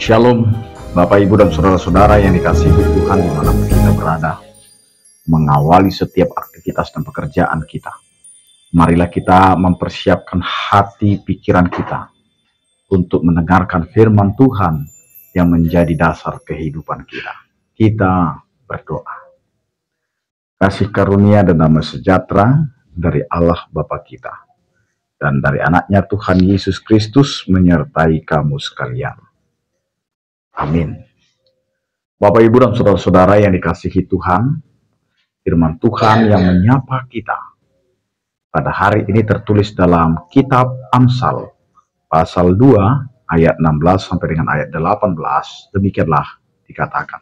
Shalom, Bapak, Ibu, dan saudara-saudara yang dikasihi Tuhan dimanapun kita berada. Mengawali setiap aktivitas dan pekerjaan kita, marilah kita mempersiapkan hati pikiran kita untuk mendengarkan firman Tuhan yang menjadi dasar kehidupan kita. Kita berdoa. Kasih karunia dan damai sejahtera dari Allah Bapa kita dan dari anaknya Tuhan Yesus Kristus menyertai kamu sekalian. Amin. Bapak, Ibu, dan saudara-saudara yang dikasihi Tuhan, firman Tuhan yang menyapa kita pada hari ini tertulis dalam kitab Amsal pasal 2 ayat 16 sampai dengan ayat 18. Demikianlah dikatakan,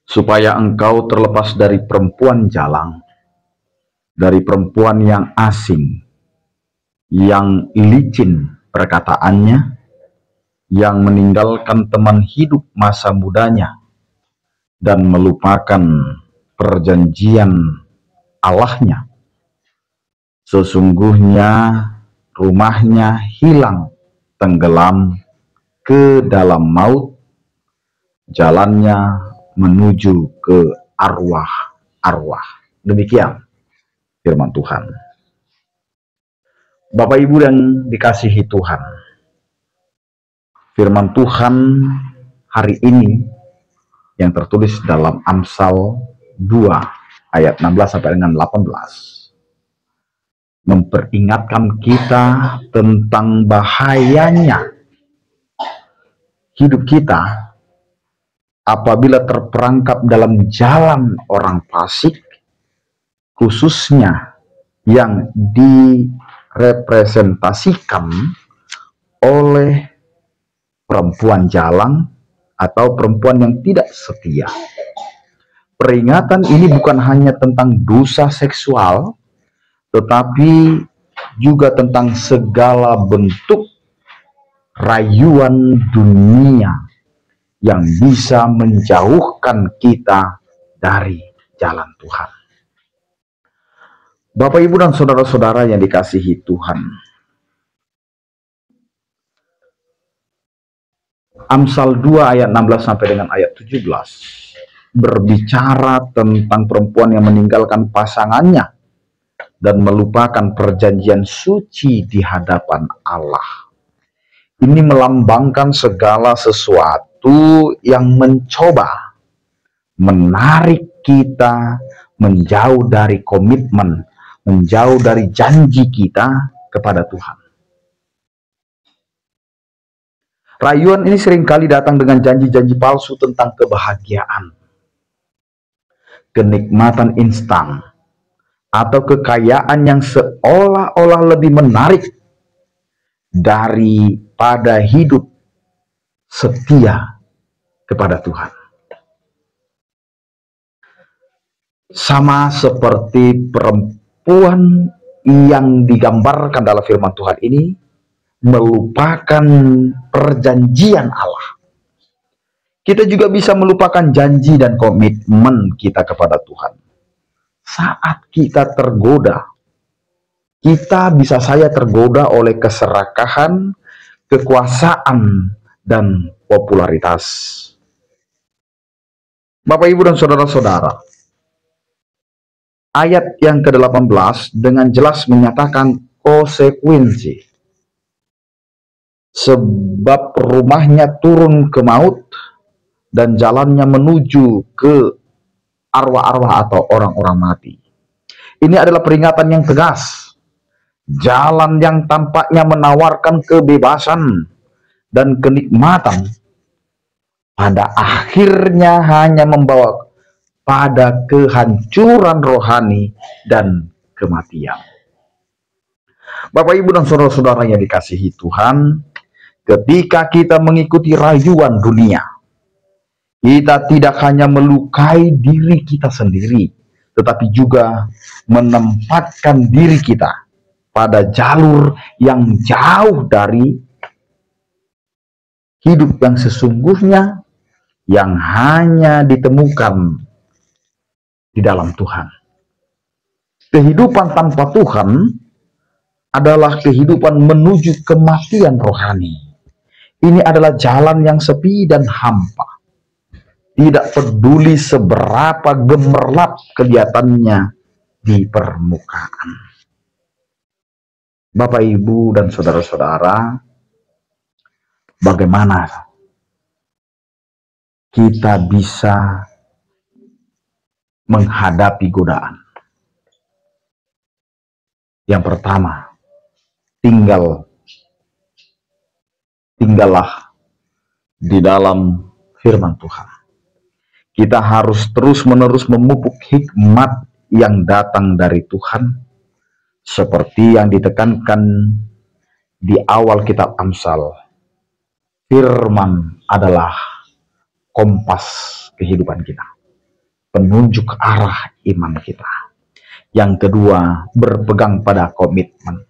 supaya engkau terlepas dari perempuan jalang, dari perempuan yang asing, yang licin perkataannya, yang meninggalkan teman hidup masa mudanya dan melupakan perjanjian Allahnya. Sesungguhnya rumahnya hilang tenggelam ke dalam maut, jalannya menuju ke arwah-arwah. Demikian firman Tuhan. Bapak, Ibu, yang dikasihi Tuhan, firman Tuhan hari ini yang tertulis dalam Amsal 2 ayat 16 sampai dengan 18 memperingatkan kita tentang bahayanya hidup kita apabila terperangkap dalam jalan orang fasik, khususnya yang direpresentasikan oleh perempuan jalang atau perempuan yang tidak setia. Peringatan ini bukan hanya tentang dosa seksual, tetapi juga tentang segala bentuk rayuan dunia yang bisa menjauhkan kita dari jalan Tuhan. Bapak, Ibu, dan saudara-saudara yang dikasihi Tuhan, Amsal 2 ayat 16 sampai dengan ayat 17 berbicara tentang perempuan yang meninggalkan pasangannya dan melupakan perjanjian suci di hadapan Allah. Ini melambangkan segala sesuatu yang mencoba menarik kita menjauh dari komitmen, menjauh dari janji kita kepada Tuhan. Rayuan ini seringkali datang dengan janji-janji palsu tentang kebahagiaan, kenikmatan instan, atau kekayaan yang seolah-olah lebih menarik daripada hidup setia kepada Tuhan. Sama seperti perempuan yang digambarkan dalam firman Tuhan ini, melupakan perjanjian Allah. Kita juga bisa melupakan janji dan komitmen kita kepada Tuhan. Saat kita tergoda, kita bisa saja tergoda oleh keserakahan, kekuasaan, dan popularitas. Bapak, Ibu, dan saudara-saudara, ayat yang ke-18 dengan jelas menyatakan konsekuensi. Sebab rumahnya turun ke maut dan jalannya menuju ke arwah-arwah atau orang-orang mati. Ini adalah peringatan yang tegas. Jalan yang tampaknya menawarkan kebebasan dan kenikmatan pada akhirnya hanya membawa pada kehancuran rohani dan kematian. Bapak, Ibu, dan saudara-saudara yang dikasihi Tuhan, ketika kita mengikuti rayuan dunia, kita tidak hanya melukai diri kita sendiri, tetapi juga menempatkan diri kita pada jalur yang jauh dari hidup yang sesungguhnya yang hanya ditemukan di dalam Tuhan. Kehidupan tanpa Tuhan adalah kehidupan menuju kematian rohani. Ini adalah jalan yang sepi dan hampa. Tidak peduli seberapa gemerlap kelihatannya di permukaan. Bapak, Ibu, dan saudara-saudara, bagaimana kita bisa menghadapi godaan? Yang pertama, tinggallah di dalam firman Tuhan. Kita harus terus-menerus memupuk hikmat yang datang dari Tuhan, seperti yang ditekankan di awal kitab Amsal. Firman adalah kompas kehidupan kita, penunjuk arah iman kita. Yang kedua, berpegang pada komitmen.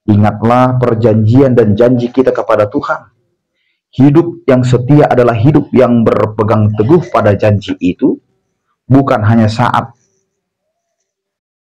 Ingatlah perjanjian dan janji kita kepada Tuhan. Hidup yang setia adalah hidup yang berpegang teguh pada janji itu, bukan hanya saat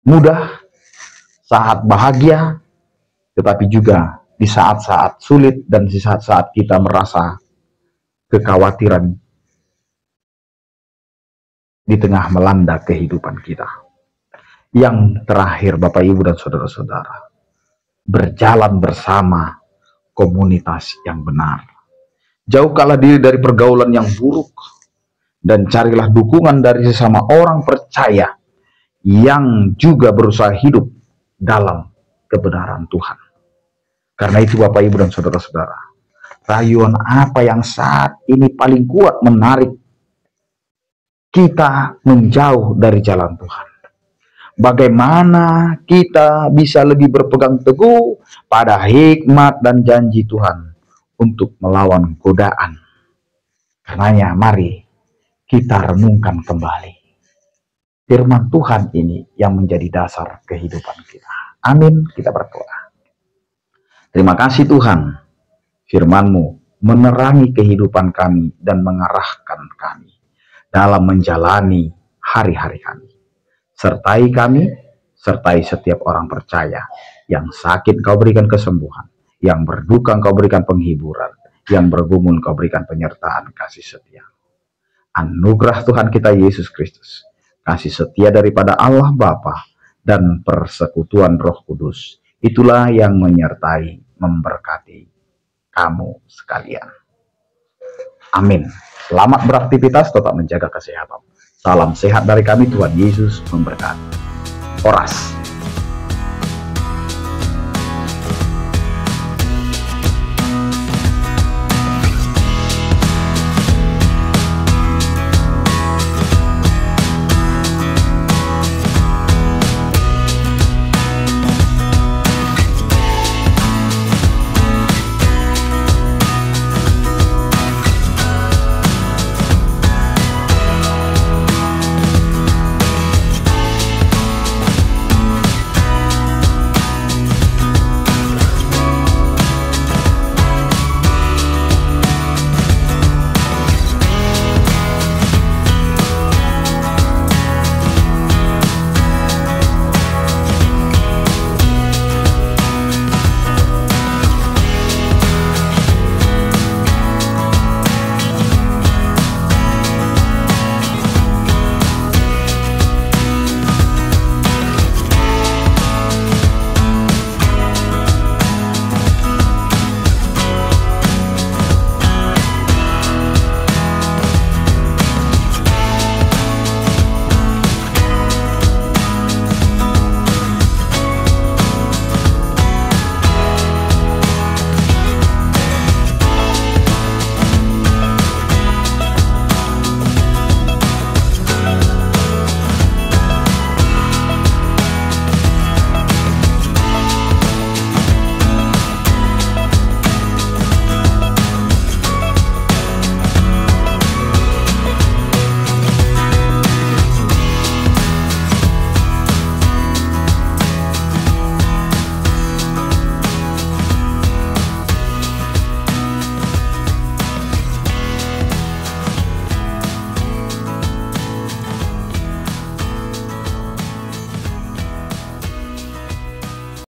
mudah, saat bahagia, tetapi juga di saat-saat sulit dan di saat-saat kita merasa kekhawatiran di tengah melanda kehidupan kita. Yang terakhir, Bapak, Ibu, dan saudara-saudara, berjalan bersama komunitas yang benar. Jauhkanlah diri dari pergaulan yang buruk, dan carilah dukungan dari sesama orang percaya yang juga berusaha hidup dalam kebenaran Tuhan. Karena itu, Bapak, Ibu, dan saudara-saudara, rayuan apa yang saat ini paling kuat menarik kita menjauh dari jalan Tuhan? Bagaimana kita bisa lebih berpegang teguh pada hikmat dan janji Tuhan untuk melawan godaan? Karenanya, mari kita renungkan kembali firman Tuhan ini yang menjadi dasar kehidupan kita. Amin. Kita berdoa. Terima kasih Tuhan, firman-Mu menerangi kehidupan kami dan mengarahkan kami dalam menjalani hari-hari kami. Sertai kami, sertai setiap orang percaya. Yang sakit Kau berikan kesembuhan, yang berduka Kau berikan penghiburan, yang bergumul Kau berikan penyertaan kasih setia. Anugerah Tuhan kita Yesus Kristus, kasih setia daripada Allah Bapa, dan persekutuan Roh Kudus, itulah yang menyertai, memberkati kamu sekalian. Amin. Selamat beraktivitas, tetap menjaga kesehatan. Salam sehat dari kami, Tuhan Yesus memberkati. Horas.